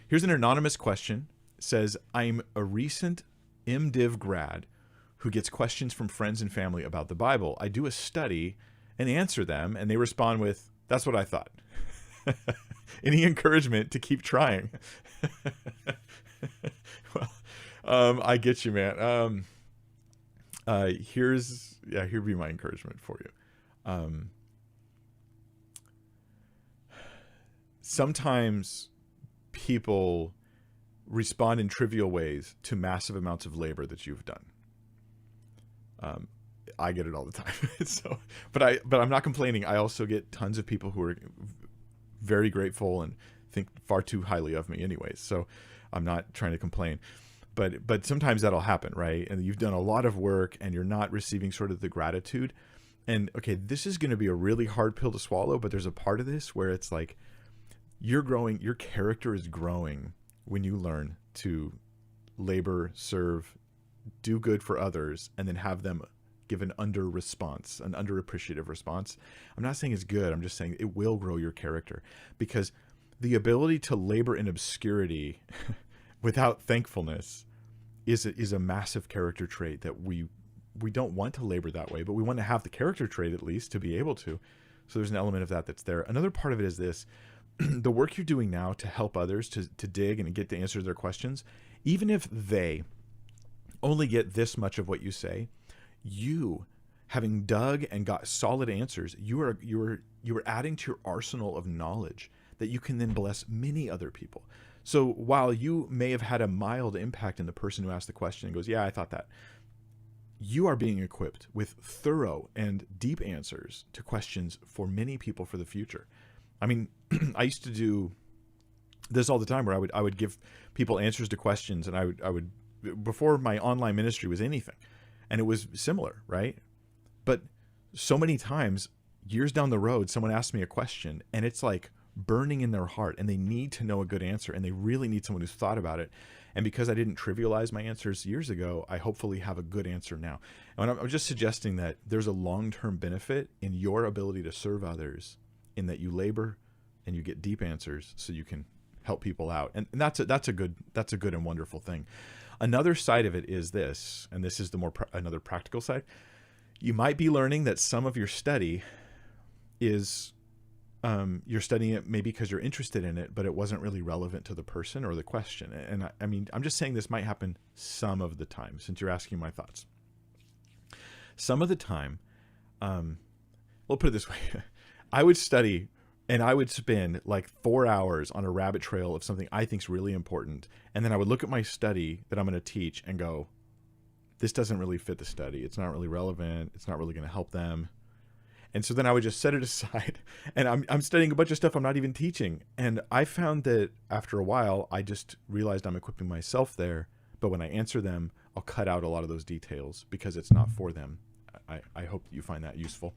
Here's an anonymous question. It says, I'm a recent MDiv grad who gets questions from friends and family about the Bible. I do a study and answer them, and they respond with, that's what I thought. Any encouragement to keep trying? Well, I get you, man. Here'd be my encouragement for you. Sometimes people respond in trivial ways to massive amounts of labor that you've done. I get it all the time. But I'm not complaining. I also get tons of people who are very grateful and think far too highly of me anyways. So I'm not trying to complain, but sometimes that'll happen, right? And you've done a lot of work and you're not receiving sort of the gratitude. And okay, this is going to be a really hard pill to swallow, but there's a part of this where it's like, you're growing, your character is growing when you learn to labor, serve, do good for others, and then have them give an underappreciative response. I'm not saying it's good. I'm just saying it will grow your character, because the ability to labor in obscurity without thankfulness is a massive character trait that we don't want to labor that way, but we want to have the character trait at least to be able to. So there's an element of that that's there. Another part of it is this. The work you're doing now to help others to dig and get the answer to their questions, even if they only get this much of what you say, you, having dug and got solid answers, you are adding to your arsenal of knowledge that you can then bless many other people. So while you may have had a mild impact in the person who asked the question and goes, yeah, I thought that, you are being equipped with thorough and deep answers to questions for many people for the future. I mean, I used to do this all the time, where I would give people answers to questions, and I would before my online ministry was anything, and it was similar, right? But so many times, years down the road, someone asks me a question, and it's like burning in their heart, and they need to know a good answer, and they really need someone who's thought about it. And because I didn't trivialize my answers years ago, I hopefully have a good answer now. And I'm just suggesting that there's a long-term benefit in your ability to serve others, in that you labor and you get deep answers so you can help people out. And that's a good and wonderful thing. Another side of it is this, and this is the another practical side. You might be learning that some of your study is, you're studying it maybe because you're interested in it, but it wasn't really relevant to the person or the question. And I mean, I'm just saying this might happen some of the time, since you're asking my thoughts. Some of the time, we'll put it this way. I would study and I would spend like 4 hours on a rabbit trail of something I think is really important. And then I would look at my study that I'm going to teach and go, this doesn't really fit the study. It's not really relevant. It's not really going to help them. And so then I would just set it aside, and I'm studying a bunch of stuff I'm not even teaching. And I found that after a while, I just realized I'm equipping myself there. But when I answer them, I'll cut out a lot of those details because it's not for them. I hope that you find that useful.